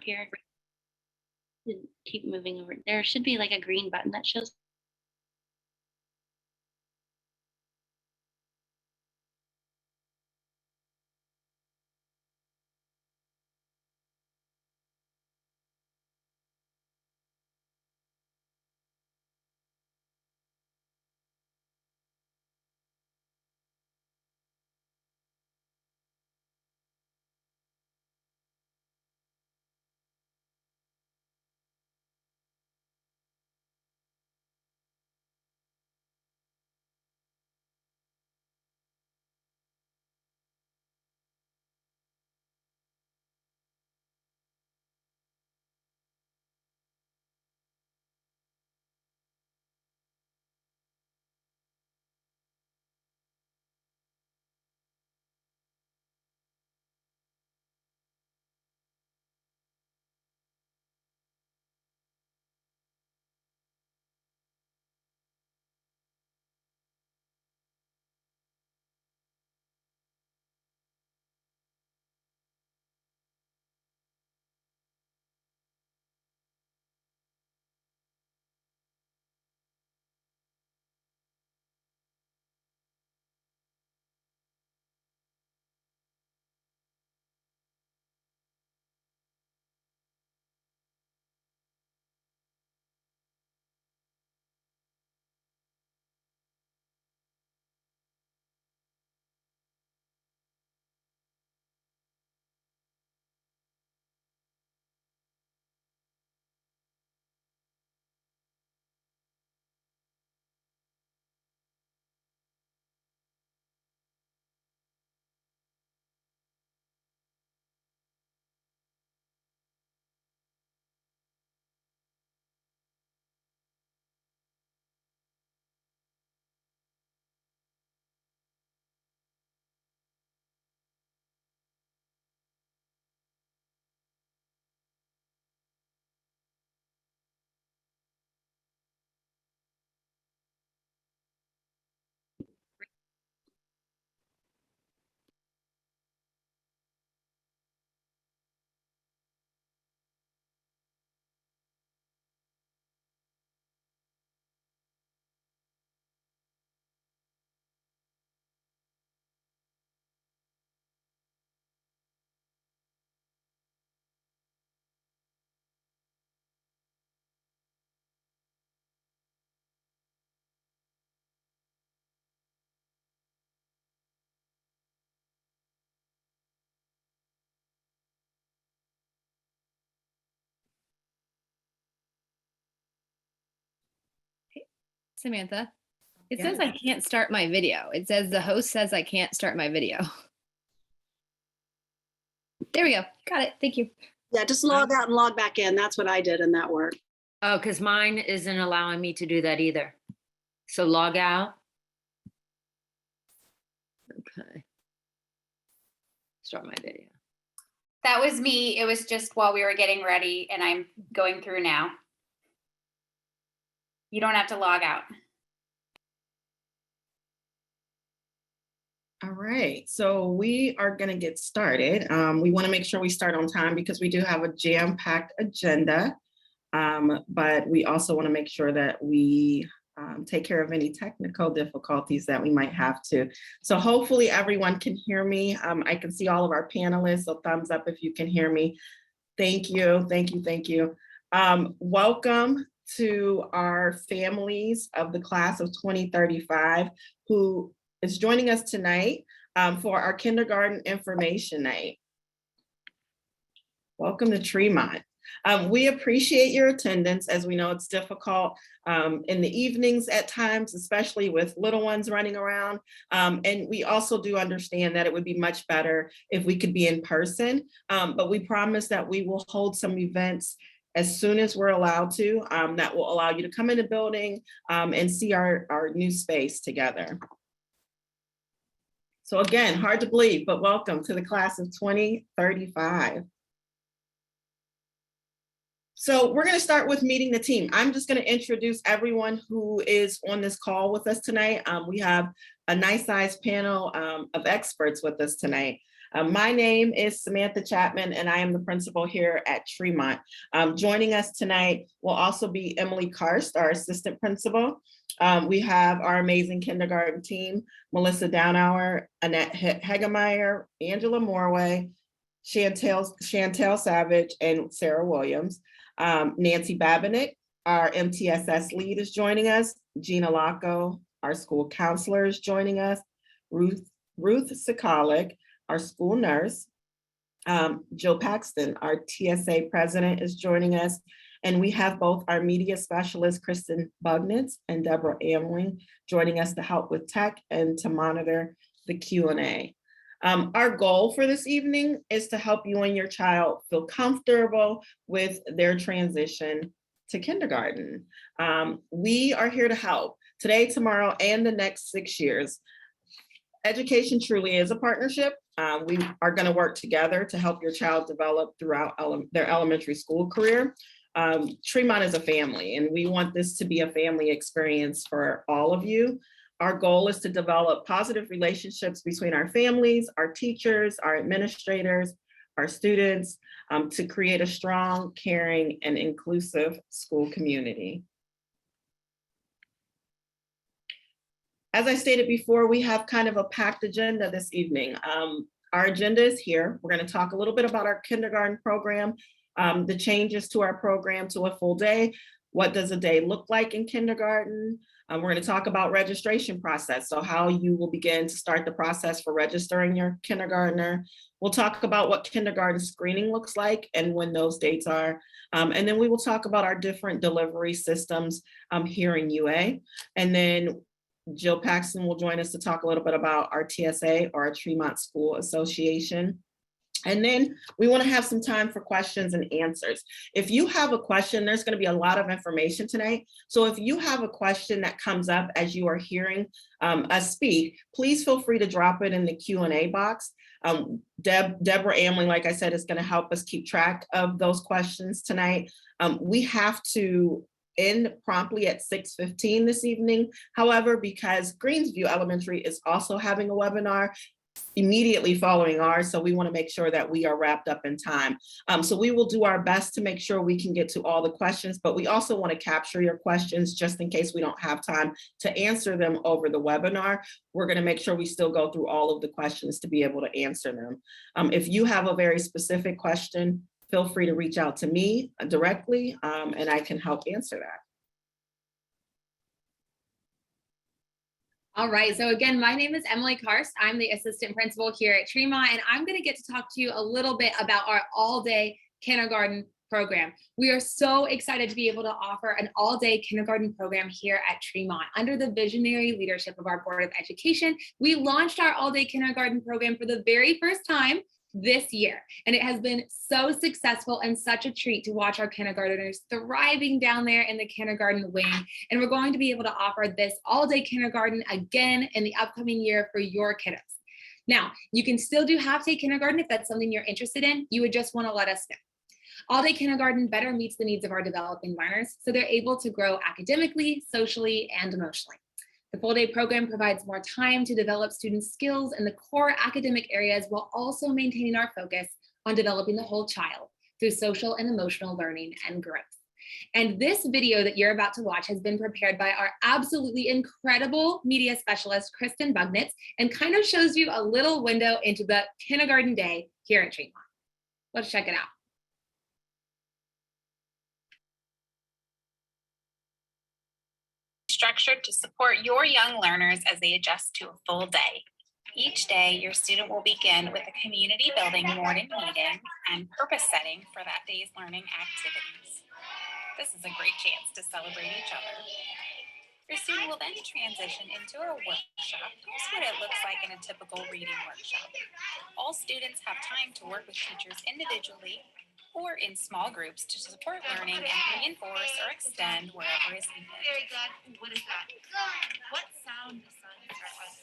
Here, keep moving over. There should be like a green button that shows. Samantha, it says I can't start my video. It says the host says I can't start my video. There we go. Got it. Thank you. Yeah, just log out and log back in. That's what I did, and that worked. Oh, because mine isn't allowing me to do that either. So log out. Okay. Start my video. That was me. It was just while we were getting ready, and I'm going through now. You don't have to log out. All right, so we are going to get started. We want to make sure we start on time because we do have a jam-packed agenda, but we also want to make sure that we take care of any technical difficulties that we might have to. So hopefully everyone can hear me. I can see all of our panelists, so thumbs up if you can hear me. Thank you, thank you, thank you. Welcome to our families of the class of 2035 who is joining us tonight for our kindergarten information night. Welcome to Tremont. We appreciate your attendance, as we know it's difficult in the evenings at times, especially with little ones running around. And we also do understand that it would be much better if we could be in person, but we promise that we will hold some events as soon as we're allowed to, that will allow you to come in the building and see our new space together. So again, hard to believe, but welcome to the class of 2035. So we're going to start with meeting the team. I'm just going to introduce everyone who is on this call with us tonight. We have a nice sized panel of experts with us tonight. My name is Samantha Chapman, and I am the principal here at Tremont. Joining us tonight will also be Emily Karst, our assistant principal. We have our amazing kindergarten team, Melissa Downhour, Annette Hegemeyer, Angela Morway, Chantel Savage, and Sarah Williams. Nancy Babinick, our MTSS lead, is joining us. Gina Lacco, our school counselor, is joining us. Ruth Sikalik, our school nurse. Jill Paxton, our TSA president, is joining us. And we have both our media specialists, Kristen Bugnitz and Deborah Amling, joining us to help with tech and to monitor the Q&A. Our goal for this evening is to help you and your child feel comfortable with their transition to kindergarten. We are here to help today, tomorrow, and the next 6 years. Education truly is a partnership. We are going to work together to help your child develop throughout their elementary school career. Tremont is a family, and we want this to be a family experience for all of you. Our goal is to develop positive relationships between our families, our teachers, our administrators, our students, to create a strong, caring, and inclusive school community. As I stated before, we have kind of a packed agenda this evening. Our agenda is here. We're going to talk a little bit about our kindergarten program, the changes to our program to a full day. What does a day look like in kindergarten? We're going to talk about registration process, so how you will begin to start the process for registering your kindergartner. We'll talk about what kindergarten screening looks like and when those dates are. And then we will talk about our different delivery systems here in UA. And then Jill Paxton will join us to talk a little bit about our TSA, or our Tremont School Association. And then we want to have some time for questions and answers. If you have a question, there's going to be a lot of information tonight. So if you have a question that comes up as you are hearing us speak, please feel free to drop it in the Q&A box. Deborah Amling, like I said, is going to help us keep track of those questions tonight. We have to end promptly at 6:15 this evening. However, because Greensview Elementary is also having a webinar immediately following ours, so we want to make sure that we are wrapped up in time. So we will do our best to make sure we can get to all the questions, but we also want to capture your questions just in case we don't have time to answer them over the webinar. We're going to make sure we still go through all of the questions to be able to answer them. If you have a very specific question, feel free to reach out to me directly, and I can help answer that. All right, so again, my name is Emily Karst. I'm the assistant principal here at Tremont, and I'm gonna get to talk to you a little bit about our all-day kindergarten program. We are so excited to be able to offer an all-day kindergarten program here at Tremont. Under the visionary leadership of our Board of Education, we launched our all-day kindergarten program for the very first time this year. And it has been so successful and such a treat to watch our kindergartners thriving down there in the kindergarten wing. And we're going to be able to offer this all-day kindergarten again in the upcoming year for your kiddos. Now, you can still do half-day kindergarten if that's something you're interested in. You would just want to let us know. All-day kindergarten better meets the needs of our developing learners, so they're able to grow academically, socially, and emotionally. The full-day program provides more time to develop students' skills in the core academic areas while also maintaining our focus on developing the whole child through social and emotional learning and growth. And this video that you're about to watch has been prepared by our absolutely incredible media specialist, Kristen Bugnitz, and kind of shows you a little window into the kindergarten day here at Tremont. Let's check it out. Structured to support your young learners as they adjust to a full day. Each day, your student will begin with a community building morning meeting and purpose setting for that day's learning activities. This is a great chance to celebrate each other. Your student will then transition into a workshop. Here's what it looks like in a typical reading workshop. All students have time to work with teachers individually or in small groups to support learning and reinforce or extend wherever is needed. Very good. What is that? What sound does sun start with?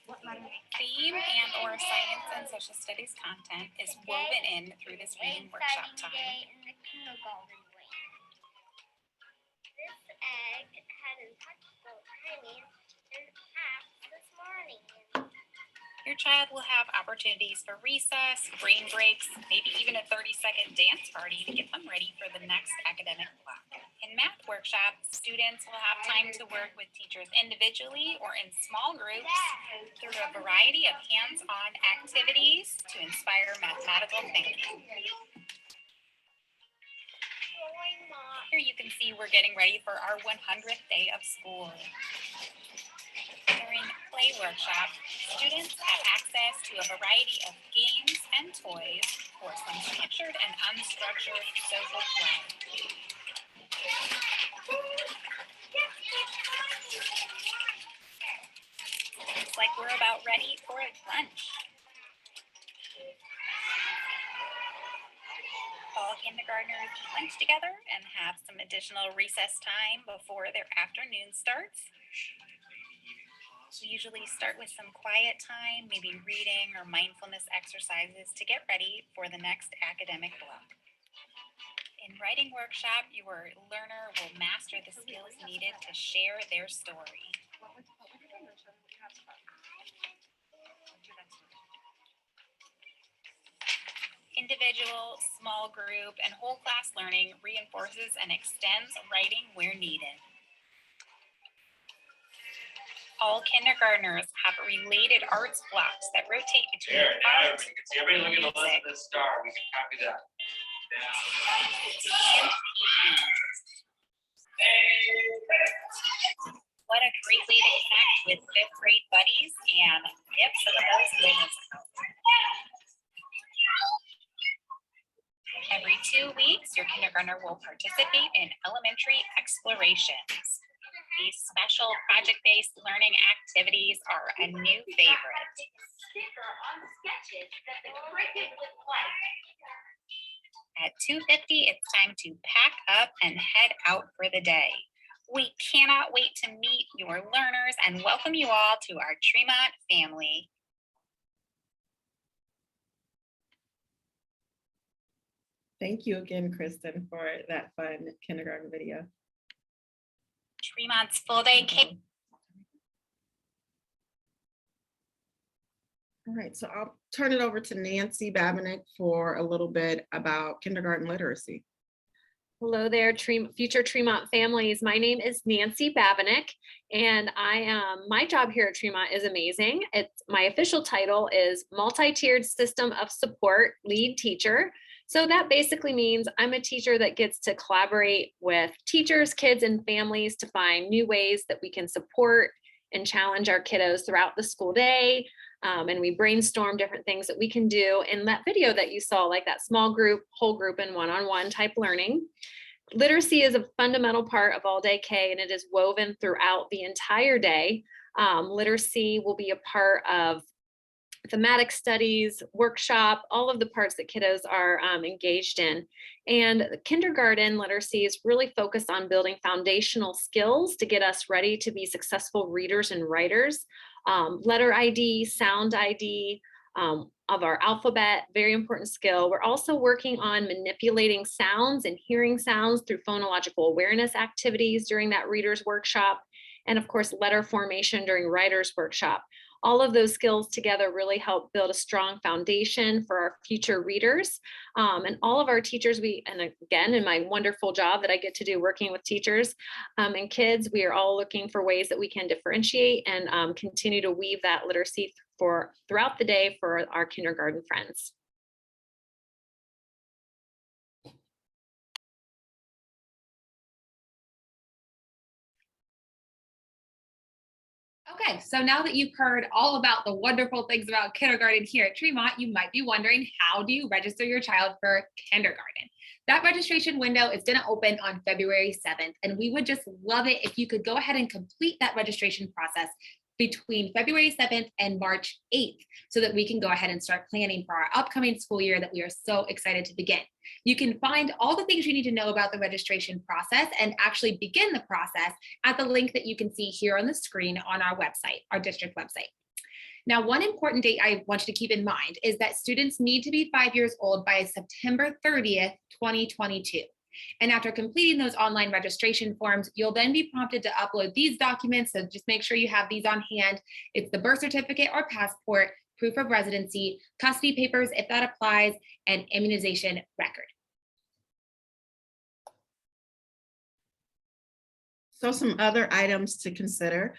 What letter? Theme and or science and social studies content is woven in through this reading workshop time. This egg had untouchable timing and half this morning. Your child will have opportunities for recess, brain breaks, maybe even a 30-second dance party to get them ready for the next academic block. In math workshop, students will have time to work with teachers individually or in small groups through a variety of hands-on activities to inspire mathematical thinking. Here you can see we're getting ready for our 100th day of school. During play workshop, students have access to a variety of games and toys for some structured and unstructured social play. Looks like we're about ready for lunch. All kindergartners eat lunch together and have some additional recess time before their afternoon starts. We usually start with some quiet time, maybe reading or mindfulness exercises to get ready for the next academic block. In writing workshop, your learner will master the skills needed to share their story. Individual, small group, and whole class learning reinforces and extends writing where needed. All kindergartners have related arts blocks that rotate between art, Everybody look at the list music, of the star. We can copy that. and PE. What a great way to connect with fifth grade buddies and get some of those wins out. Every 2 weeks, your kindergartner will participate in elementary explorations. These special project-based learning activities are a new favorite. At 2:50, it's time to pack up and head out for the day. We cannot wait to meet your learners and welcome you all to our Tremont family. Thank you again, Kristen, for that fun kindergarten video. Tremont's full day camp. All right, so I'll turn it over to Nancy Babinick for a little bit about kindergarten literacy. Hello there, future Tremont families. My name is Nancy Babinick, and my job here at Tremont is amazing. My official title is Multi-Tiered System of Support Lead Teacher. So that basically means I'm a teacher that gets to collaborate with teachers, kids, and families to find new ways that we can support and challenge our kiddos throughout the school day. And we brainstorm different things that we can do in that video that you saw, like that small group, whole group, and one-on-one type learning. Literacy is a fundamental part of all day K, and it is woven throughout the entire day. Literacy will be a part of thematic studies, workshop, all of the parts that kiddos are engaged in. And kindergarten literacy is really focused on building foundational skills to get us ready to be successful readers and writers. Letter ID, sound ID of our alphabet, very important skill. We're also working on manipulating sounds and hearing sounds through phonological awareness activities during that readers workshop. And of course, letter formation during writers workshop. All of those skills together really help build a strong foundation for our future readers. And all of our teachers, and again, in my wonderful job that I get to do working with teachers and kids, we are all looking for ways that we can differentiate and continue to weave that literacy throughout the day for our kindergarten friends. Okay, Okay, so now that you've heard all about the wonderful things about kindergarten here at Tremont, you might be wondering, how do you register your child for kindergarten? That registration window is going to open on February 7th, and we would just love it if you could go ahead and complete that registration process between February 7th and March 8th so that we can go ahead and start planning for our upcoming school year that we are so excited to begin. You can find all the things you need to know about the registration process and actually begin the process at the link that you can see here on the screen on our website, our district website. Now, one important date I want you to keep in mind is that students need to be 5 years old by September 30th, 2022. And after completing those online registration forms, you'll then be prompted to upload these documents. So just make sure you have these on hand. It's the birth certificate or passport, proof of residency, custody papers, if that applies, and immunization record. So some other items to consider.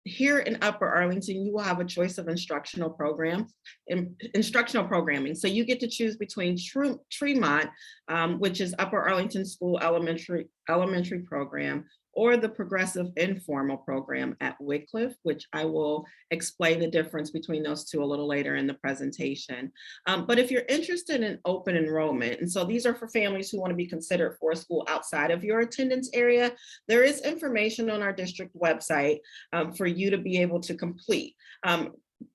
Here in Upper Arlington, you will have a choice of instructional programming. So you get to choose between Tremont, which is Upper Arlington School elementary program, or the progressive informal program at Wycliffe, which I will explain the difference between those two a little later in the presentation. But if you're interested in open enrollment, and so these are for families who want to be considered for a school outside of your attendance area, there is information on our district website for you to be able to complete.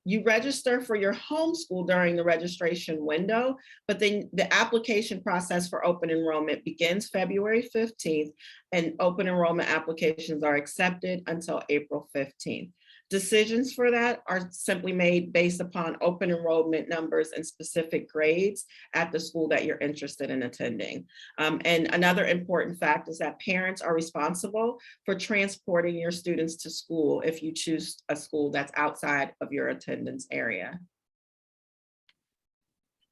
You register for your homeschool during the registration window, but then the application process for open enrollment begins February 15th, and open enrollment applications are accepted until April 15th. Decisions for that are simply made based upon open enrollment numbers and specific grades at the school that you're interested in attending. And another important fact is that parents are responsible for transporting your students to school if you choose a school that's outside of your attendance area.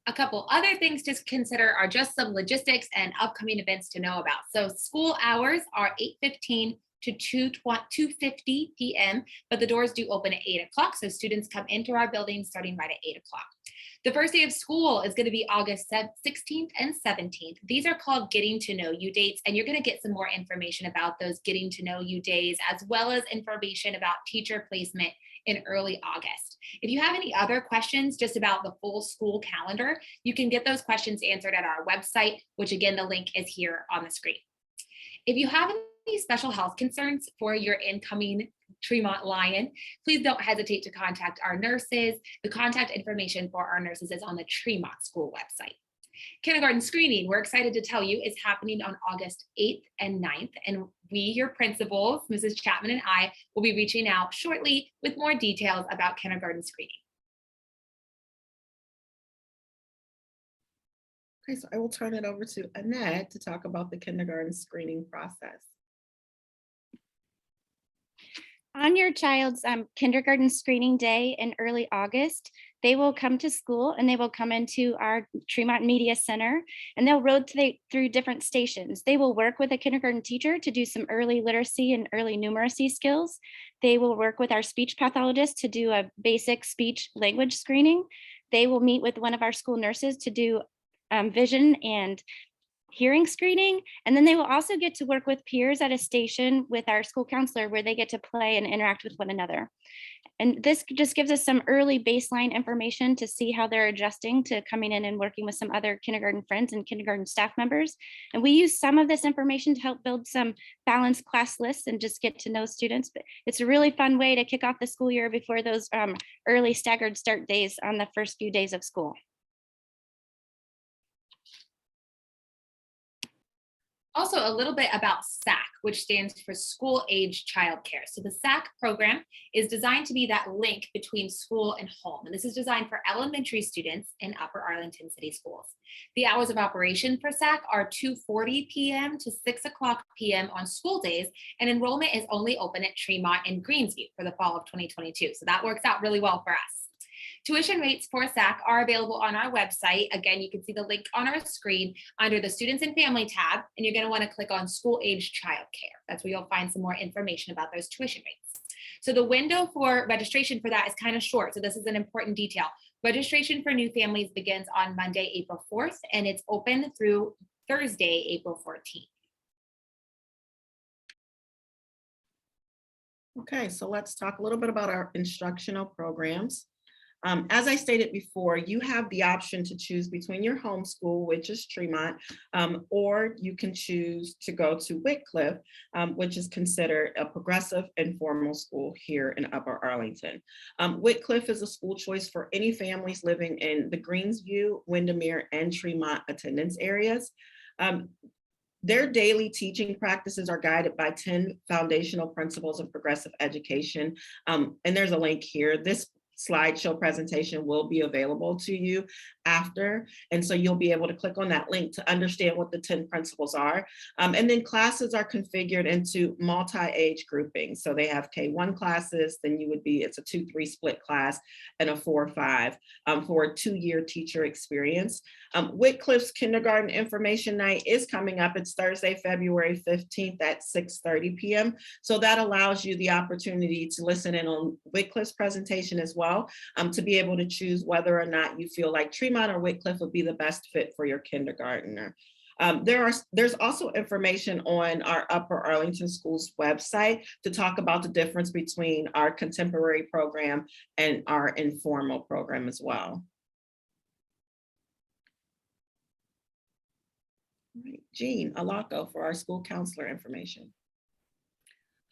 A couple other things to consider are just some logistics and upcoming events to know about. So school hours are 8:15 to 2:50 p.m., but the doors do open at 8 o'clock. So students come into our building starting right at 8 o'clock. The first day of school is going to be August 16th and 17th. These are called Getting to Know You dates, and you're going to get some more information about those Getting to Know You days, as well as information about teacher placement in early August. If you have any other questions just about the full school calendar, you can get those questions answered at our website, which again, the link is here on the screen. If you have any special health concerns for your incoming Tremont Lion, please don't hesitate to contact our nurses. The contact information for our nurses is on the Tremont School website. Kindergarten screening, we're excited to tell you, is happening on August 8th and 9th. And we, your principals, Mrs. Chapman and I, will be reaching out shortly with more details about kindergarten screening. Okay, so I will turn it over to Annette to talk about the kindergarten screening process. On your child's kindergarten screening day in early August, they will come to school and they will come into our Tremont Media Center, and they'll rotate through different stations. They will work with a kindergarten teacher to do some early literacy and early numeracy skills. They will work with our speech pathologist to do a basic speech language screening. They will meet with one of our school nurses to do vision and hearing screening. And then they will also get to work with peers at a station with our school counselor where they get to play and interact with one another. And this just gives us some early baseline information to see how they're adjusting to coming in and working with some other kindergarten friends and kindergarten staff members. And we use some of this information to help build some balanced class lists and just get to know students. But it's a really fun way to kick off the school year before those early staggered start days on the first few days of school. Also, a little bit about SAC, which stands for School Age Childcare. So the SAC program is designed to be that link between school and home. And this is designed for elementary students in Upper Arlington City Schools. The hours of operation for SAC are 2:40 p.m. to 6 o'clock p.m. on school days, and enrollment is only open at Tremont and Greensview for the fall of 2022. So that works out really well for us. Tuition rates for SAC are available on our website. Again, you can see the link on our screen under the Students and Family tab, and you're going to want to click on School Age Childcare. That's where you'll find some more information about those tuition rates. So the window for registration for that is kind of short, so this is an important detail. Registration for new families begins on Monday, April 4th, and it's open through Thursday, April 14th. Okay, so let's talk a little bit about our instructional programs. As I stated before, you have the option to choose between your homeschool, which is Tremont, or you can choose to go to Whitcliffe, which is considered a progressive and formal school here in Upper Arlington. Whitcliffe is a school choice for any families living in the Greensview, Windermere, and Tremont attendance areas. Their daily teaching practices are guided by 10 foundational principles of progressive education. And there's a link here. This slideshow presentation will be available to you after. And so you'll be able to click on that link to understand what the 10 principles are. And then classes are configured into multi-age groupings. So they have K1 classes, then it's a 2-3 split class, and a 4-5 for a 2-year teacher experience. Whitcliffe's kindergarten information night is coming up. It's Thursday, February 15th at 6:30 p.m. So that allows you the opportunity to listen in on Whitcliffe's presentation as well, to be able to choose whether or not you feel like Tremont or Whitcliffe would be the best fit for your kindergartner. There's also information on our Upper Arlington Schools website to talk about the difference between our contemporary program and our informal program as well. All right, Jean Alaco for our school counselor information.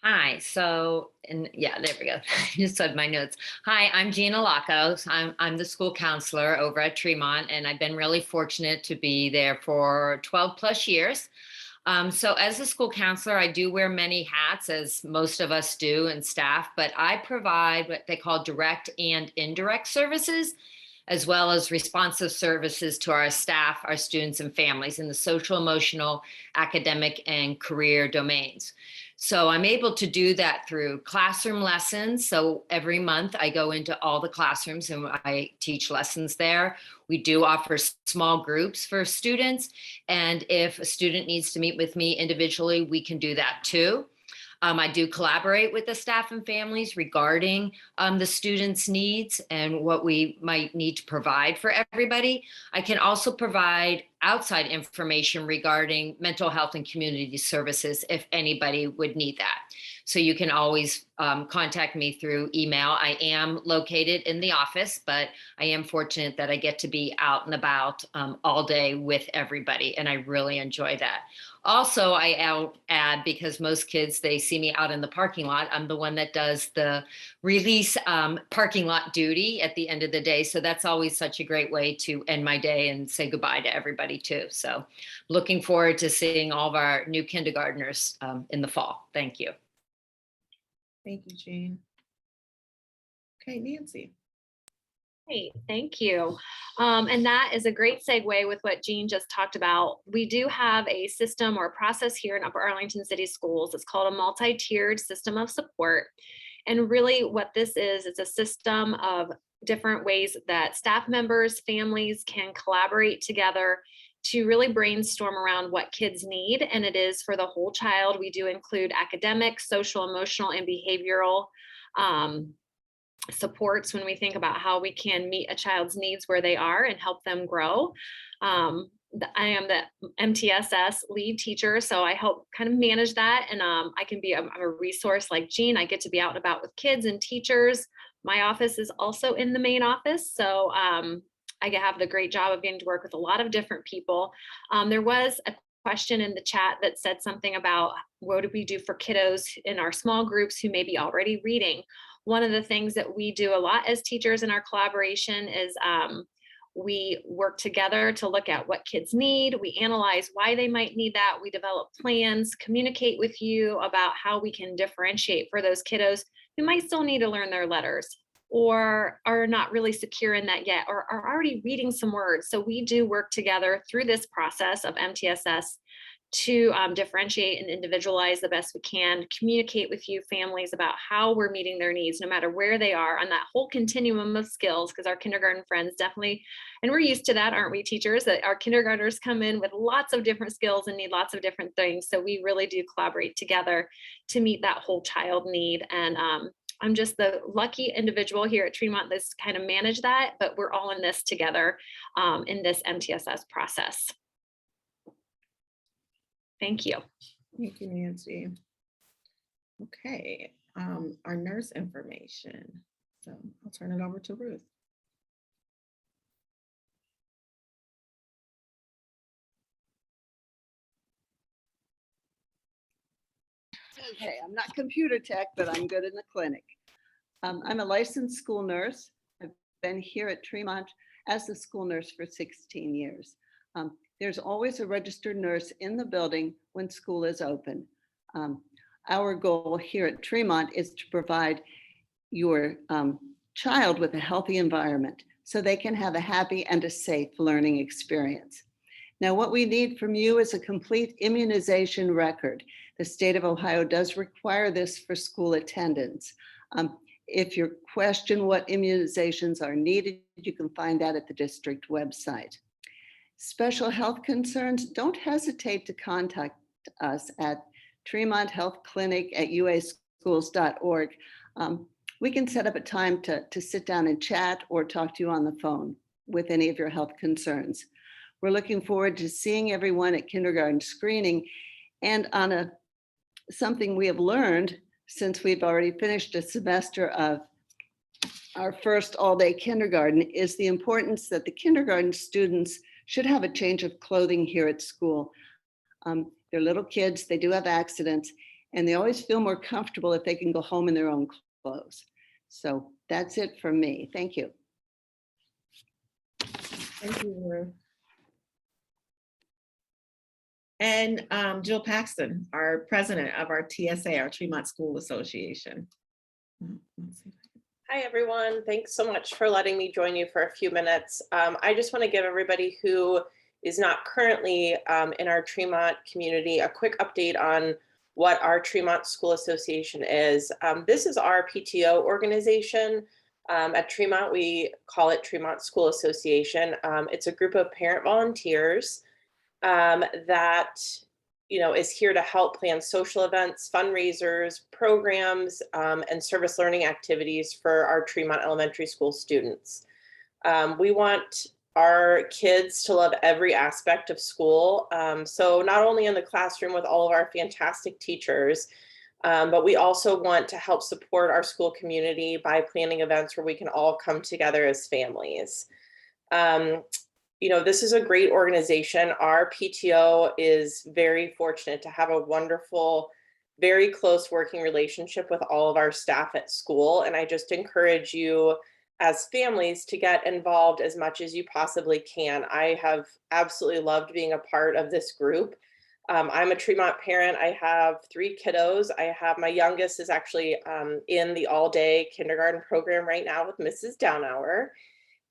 Hi, and yeah, there we go. I just had my notes. Hi, I'm Jean Alaco. I'm the school counselor over at Tremont, and I've been really fortunate to be there for 12 plus years. So as a school counselor, I do wear many hats, as most of us do, and staff, but I provide what they call direct and indirect services, as well as responsive services to our staff, our students, and families in the social, emotional, academic, and career domains. So I'm able to do that through classroom lessons. So every month I go into all the classrooms and I teach lessons there. We do offer small groups for students. And if a student needs to meet with me individually, we can do that too. I do collaborate with the staff and families regarding the students' needs and what we might need to provide for everybody. I can also provide outside information regarding mental health and community services if anybody would need that. So you can always contact me through email. I am located in the office, but I am fortunate that I get to be out and about all day with everybody, and I really enjoy that. Also, I add, because most kids, they see me out in the parking lot, I'm the one that does the release parking lot duty at the end of the day. So that's always such a great way to end my day and say goodbye to everybody too. So looking forward to seeing all of our new kindergartners in the fall. Thank you. Thank you, Jean. Okay, Nancy. Great, thank you. And that is a great segue with what Jean just talked about. We do have a system or process here in Upper Arlington City Schools. It's called a multi-tiered system of support. And really what this is, it's a system of different ways that staff members, families can collaborate together to really brainstorm around what kids need. And it is for the whole child. We do include academic, social, emotional, and behavioral supports when we think about how we can meet a child's needs where they are and help them grow. I am the MTSS lead teacher, so I help kind of manage that. And I can be a resource like Jean. I get to be out and about with kids and teachers. My office is also in the main office. So I have the great job of getting to work with a lot of different people. There was a question in the chat that said something about what do we do for kiddos in our small groups who may be already reading. One of the things that we do a lot as teachers in our collaboration is we work together to look at what kids need. We analyze why they might need that. We develop plans, communicate with you about how we can differentiate for those kiddos who might still need to learn their letters or are not really secure in that yet, or are already reading some words. So we do work together through this process of MTSS to differentiate and individualize the best we can, communicate with you families about how we're meeting their needs, no matter where they are on that whole continuum of skills, because our kindergarten friends definitely, and we're used to that, aren't we, teachers, that our kindergartners come in with lots of different skills and need lots of different things. So we really do collaborate together to meet that whole child need. And I'm just the lucky individual here at Tremont that's kind of manage that, but we're all in this together in this MTSS process. Thank you. Thank you, Nancy. Okay, our nurse information. So I'll turn it over to Ruth. Okay, I'm not computer tech, but I'm good in the clinic. I'm a licensed school nurse. I've been here at Tremont as a school nurse for 16 years. There's always a registered nurse in the building when school is open. Our goal here at Tremont is to provide your child with a healthy environment so they can have a happy and a safe learning experience. Now, what we need from you is a complete immunization record. The state of Ohio does require this for school attendance. If you question what immunizations are needed, you can find that at the district website. Special health concerns, don't hesitate to contact us at Tremont Health Clinic at uaschools.org. We can set up a time to sit down and chat or talk to you on the phone with any of your health concerns. We're looking forward to seeing everyone at kindergarten screening. And on something we have learned since we've already finished a semester of our first all-day kindergarten is the importance that the kindergarten students should have a change of clothing here at school. They're little kids, they do have accidents, and they always feel more comfortable if they can go home in their own clothes. So that's it from me. Thank you. Thank you, Ruth. And Jill Paxton, our president of our TSA, our Tremont School Association. Hi, everyone. Thanks so much for letting me join you for a few minutes. I just want to give everybody who is not currently in our Tremont community a quick update on what our Tremont School Association is. This is our PTO organization. At Tremont, we call it Tremont School Association. It's a group of parent volunteers that is here to help plan social events, fundraisers, programs, and service learning activities for our Tremont Elementary School students. We want our kids to love every aspect of school. So not only in the classroom with all of our fantastic teachers, but we also want to help support our school community by planning events where we can all come together as families. This is a great organization. Our PTO is very fortunate to have a wonderful, very close working relationship with all of our staff at school. And I just encourage you as families to get involved as much as you possibly can. I have absolutely loved being a part of this group. I'm a Tremont parent. I have 3 kiddos. My youngest is actually in the all-day kindergarten program right now with Mrs. Downhour.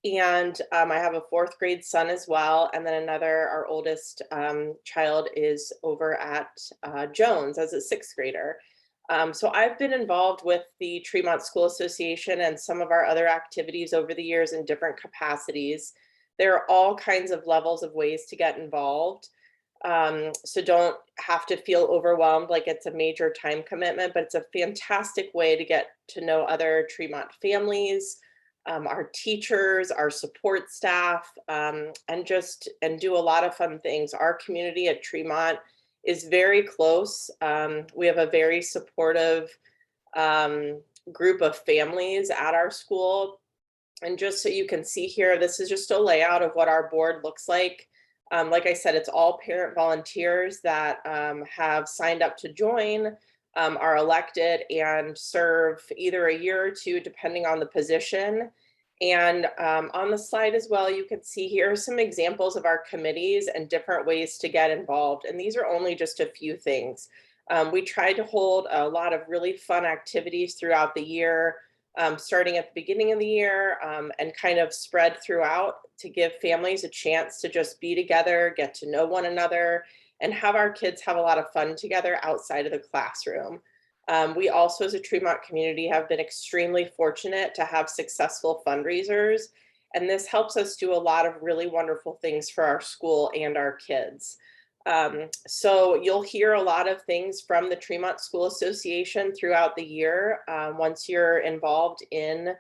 And I have a 4th grade son as well. And then our oldest child is over at Jones as a 6th grader. So I've been involved with the Tremont School Association and some of our other activities over the years in different capacities. There are all kinds of levels of ways to get involved. So don't have to feel overwhelmed like it's a major time commitment, but it's a fantastic way to get to know other Tremont families, our teachers, our support staff, and do a lot of fun things. Our community at Tremont is very close. We have a very supportive group of families at our school. And just so you can see here, this is just a layout of what our board looks like. Like I said, it's all parent volunteers that have signed up to join, are elected and serve either a year or 2, depending on the position. And on the slide as well, you can see here some examples of our committees and different ways to get involved. And these are only just a few things. We tried to hold a lot of really fun activities throughout the year, starting at the beginning of the year and kind of spread throughout to give families a chance to just be together, get to know one another, and have our kids have a lot of fun together outside of the classroom. We also, as a Tremont community, have been extremely fortunate to have successful fundraisers, and this helps us do a lot of really wonderful things for our school and our kids. So you'll hear a lot of things from the Tremont School Association throughout the year once you're involved in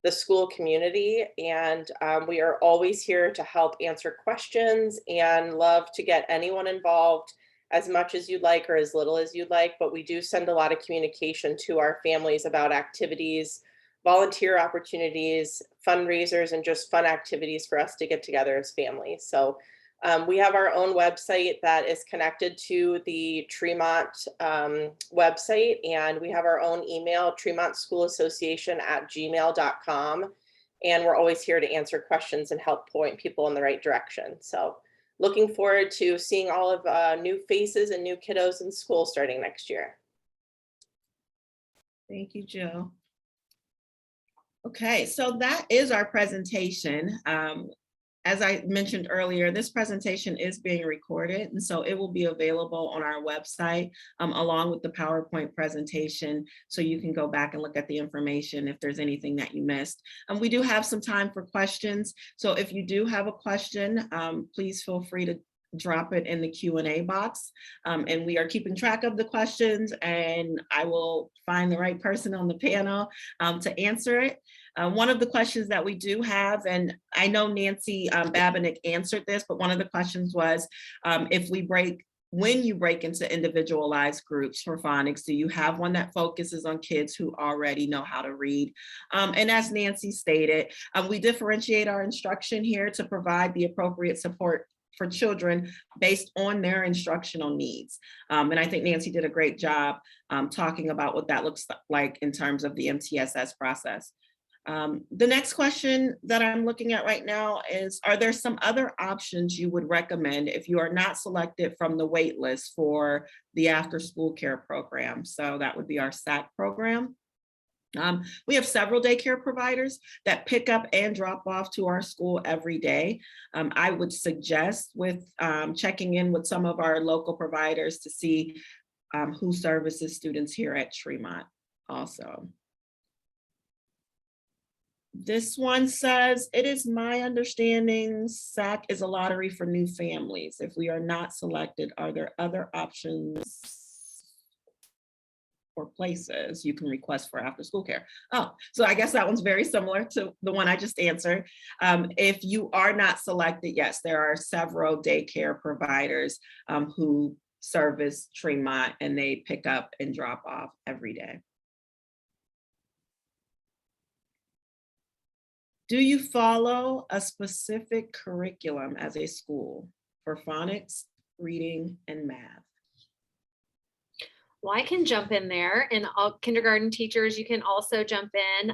the school community, and we are always here to help answer questions and love to get anyone involved as much as you'd like or as little as you'd like, but we do send a lot of communication to our families about activities, volunteer opportunities, fundraisers, and just fun activities for us to get together as families. So we have our own website that is connected to the Tremont website, and we have our own email, tremontschoolassociation@gmail.com. And we're always here to answer questions and help point people in the right direction. So looking forward to seeing all of new faces and new kiddos in school starting next year. Thank you, Jill. Okay, so that is our presentation. As I mentioned earlier, this presentation is being recorded, and so it will be available on our website along with the PowerPoint presentation, so you can go back and look at the information if there's anything that you missed. We do have some time for questions, so if you do have a question, please feel free to drop it in the Q&A box, and we are keeping track of the questions, and I will find the right person on the panel to answer it. One of the questions that we do have, and I know Nancy Babinick answered this, but one of the questions was, when you break into individualized groups for phonics, do you have one that focuses on kids who already know how to read? And as Nancy stated, we differentiate our instruction here to provide the appropriate support for children based on their instructional needs. And I think Nancy did a great job talking about what that looks like in terms of the MTSS process. The next question that I'm looking at right now is, are there some other options you would recommend if you are not selected from the wait list for the after school care program? So that would be our SAC program. We have several daycare providers that pick up and drop off to our school every day. I would suggest with checking in with some of our local providers to see who services students here at Tremont also. This one says, it is my understanding SAC is a lottery for new families. If we are not selected, are there other options or places you can request for after school care? Oh, so I guess that one's very similar to the one I just answered. If you are not selected, yes, there are several daycare providers who service Tremont, and they pick up and drop off every day. Do you follow a specific curriculum as a school for phonics, reading, and math? Well, I can jump in there, and all kindergarten teachers, you can also jump in.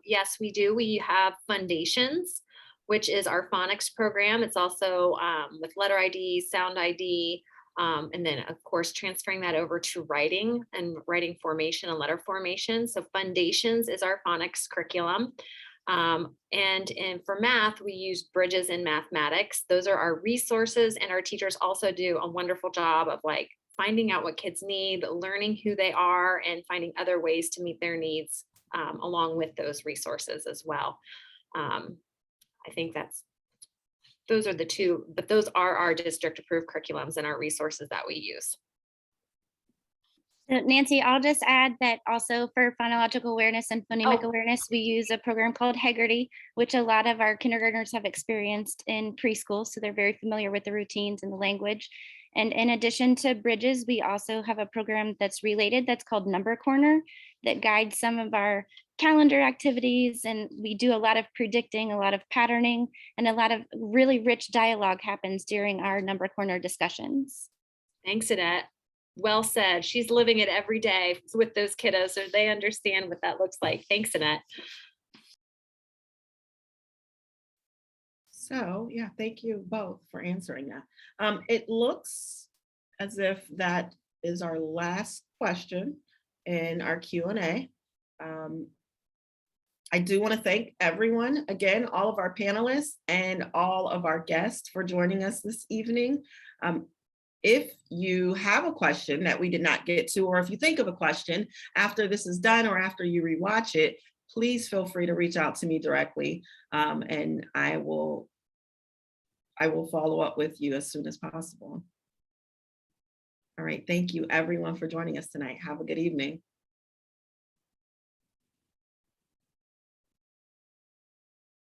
Yes, we do. We have Foundations, which is our phonics program. It's also with letter ID, sound ID, and then of course, transferring that over to writing and writing formation and letter formation. So Foundations is our phonics curriculum. And for math, we use Bridges in Mathematics. Those are our resources, and our teachers also do a wonderful job of like finding out what kids need, learning who they are, and finding other ways to meet their needs along with those resources as well. I think those are the two, but those are our district approved curriculums and our resources that we use. Nancy, I'll just add that also for phonological awareness and phonemic awareness, we use a program called Haggerty, which a lot of our kindergartners have experienced in preschool. So they're very familiar with the routines and the language. And in addition to Bridges, we also have a program that's related that's called Number Corner that guides some of our calendar activities. And we do a lot of predicting, a lot of patterning, and a lot of really rich dialogue happens during our Number Corner discussions. Thanks, Annette. Well said. She's living it every day with those kiddos, so they understand what that looks like. Thanks, Annette. So yeah, thank you both for answering that. It looks as if that is our last question in our Q&A. I do want to thank everyone, again, all of our panelists and all of our guests for joining us this evening. If you have a question that we did not get to, or if you think of a question after this is done or after you rewatch it, please feel free to reach out to me directly, and I will follow up with you as soon as possible. All right, thank you everyone for joining us tonight. Have a good evening.